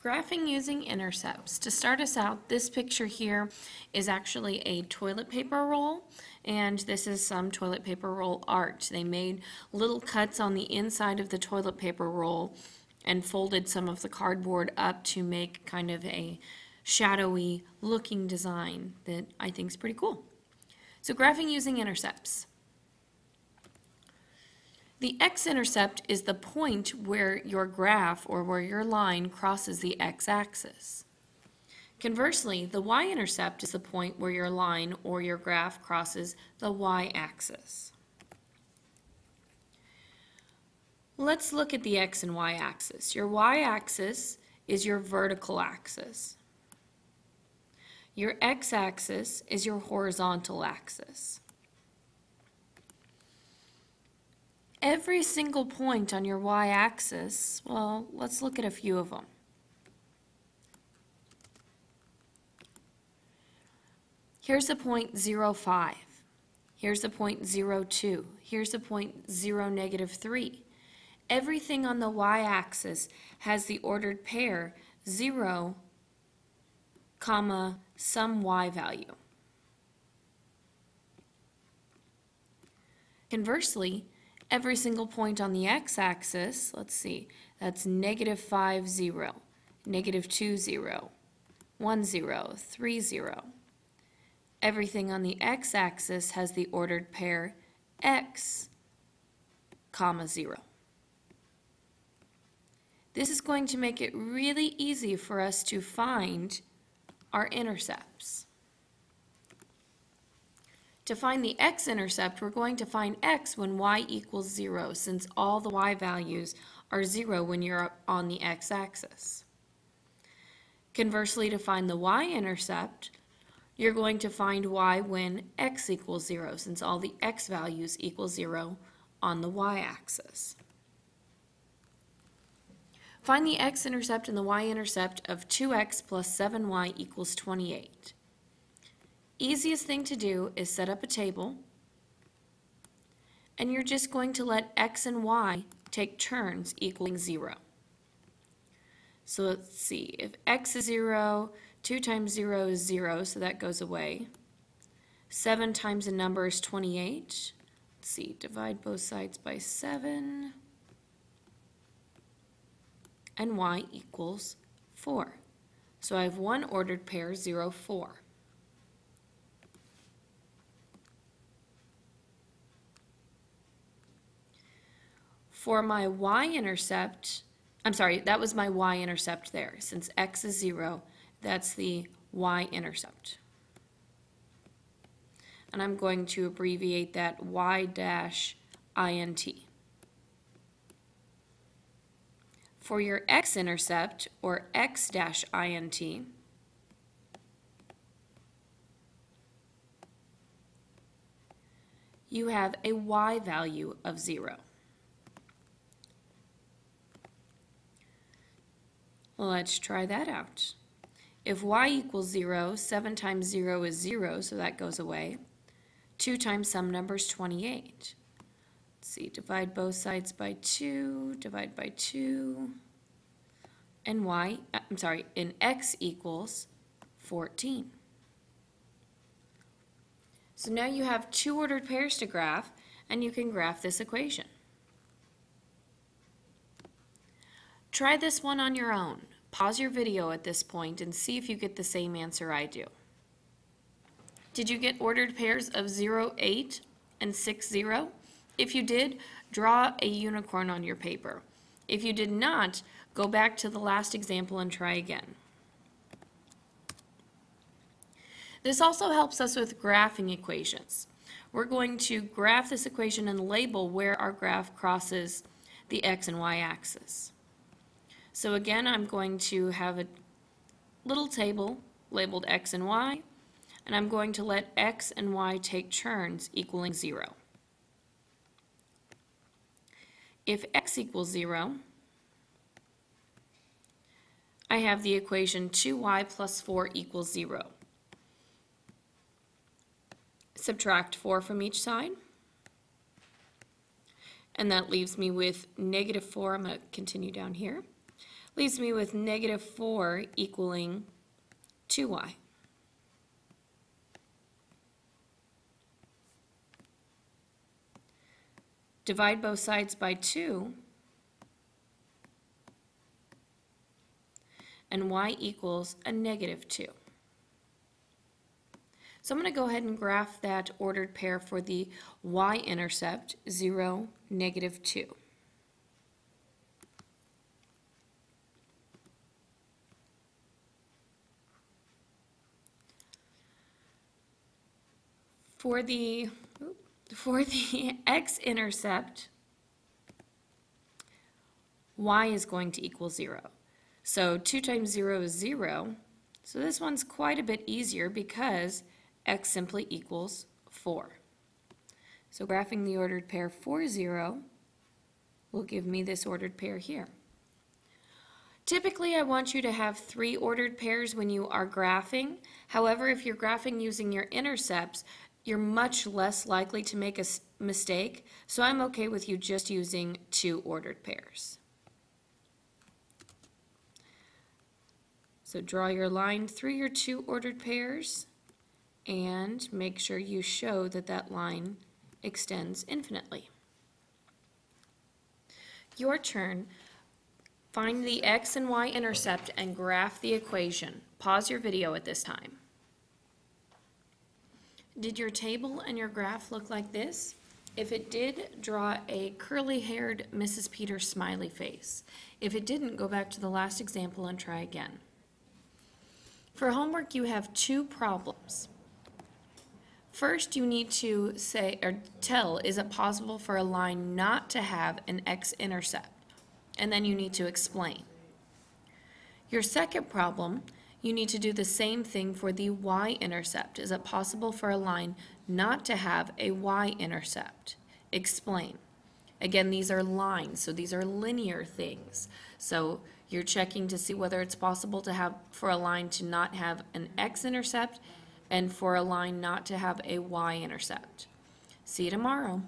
Graphing using intercepts. To start us out, this picture here is actually a toilet paper roll, and this is some toilet paper roll art. They made little cuts on the inside of the toilet paper roll and folded some of the cardboard up to make kind of a shadowy looking design that I think is pretty cool. So graphing using intercepts. The x-intercept is the point where your graph or where your line crosses the x-axis. Conversely, the y-intercept is the point where your line or your graph crosses the y-axis. Let's look at the x and y-axis. Your y-axis is your vertical axis. Your x-axis is your horizontal axis. Every single point on your y-axis, well, let's look at a few of them. Here's the point 0, 5. Here's the point 0, 2. Here's the point 0, negative 3. Everything on the y-axis has the ordered pair 0, comma, some y value. Conversely, every single point on the x-axis, let's see, that's negative 5, 0, negative 2, 0, 1, 0, 3, 0. Everything on the x-axis has the ordered pair x, comma, 0. This is going to make it really easy for us to find our intercepts. To find the x-intercept, we're going to find x when y equals 0, since all the y values are 0 when you're on the x-axis. Conversely, to find the y-intercept, you're going to find y when x equals 0, since all the x values equal 0 on the y-axis. Find the x-intercept and the y-intercept of 2x plus 7y equals 28. Easiest thing to do is set up a table, and you're just going to let x and y take turns equaling 0. So let's see, if x is 0, 2 times 0 is 0, so that goes away. 7 times a number is 28. Let's see, divide both sides by 7. And y equals 4. So I have one ordered pair, 0, 4. For my y-intercept, I'm sorry, that was my y-intercept there. Since x is 0, that's the y-intercept. And I'm going to abbreviate that y-int. For your x-intercept, or x-int, you have a y value of 0. Let's try that out. If y equals 0, 7 times 0 is 0, so that goes away. 2 times some number is 28. Let's see, divide both sides by 2, divide by 2, and and x equals 14. So now you have two ordered pairs to graph, and you can graph this equation. Try this one on your own. Pause your video at this point and see if you get the same answer I do. Did you get ordered pairs of 0, 8 and 6, 0? If you did, draw a unicorn on your paper. If you did not, go back to the last example and try again. This also helps us with graphing equations. We're going to graph this equation and label where our graph crosses the x and y axis. So again, I'm going to have a little table labeled x and y, and I'm going to let x and y take turns equaling 0. If x equals 0, I have the equation 2y plus 4 equals 0. Subtract 4 from each side, and that leaves me with negative 4. I'm going to continue down here. Leaves me with negative 4 equaling 2y. Divide both sides by 2, and y equals a negative 2. So I'm going to go ahead and graph that ordered pair for the y-intercept, 0, negative 2. For the x-intercept, y is going to equal 0. So 2 times 0 is 0. So this one's quite a bit easier because x simply equals 4. So graphing the ordered pair for 0 will give me this ordered pair here. Typically, I want you to have 3 ordered pairs when you are graphing. However, if you're graphing using your intercepts, you're much less likely to make a mistake, so I'm okay with you just using 2 ordered pairs. So draw your line through your 2 ordered pairs and make sure you show that that line extends infinitely. Your turn. Find the x and y intercept and graph the equation. Pause your video at this time. Did your table and your graph look like this? If it did, draw a curly-haired Mrs. Peters smiley face. If it didn't, go back to the last example and try again. For homework, you have 2 problems. First, you need to say or tell, is it possible for a line not to have an x-intercept? And then you need to explain. Your second problem, you need to do the same thing for the y-intercept. Is it possible for a line not to have a y-intercept? Explain. Again, these are lines, so these are linear things. So you're checking to see whether it's possible to have for a line to not have an x-intercept and for a line not to have a y-intercept. See you tomorrow.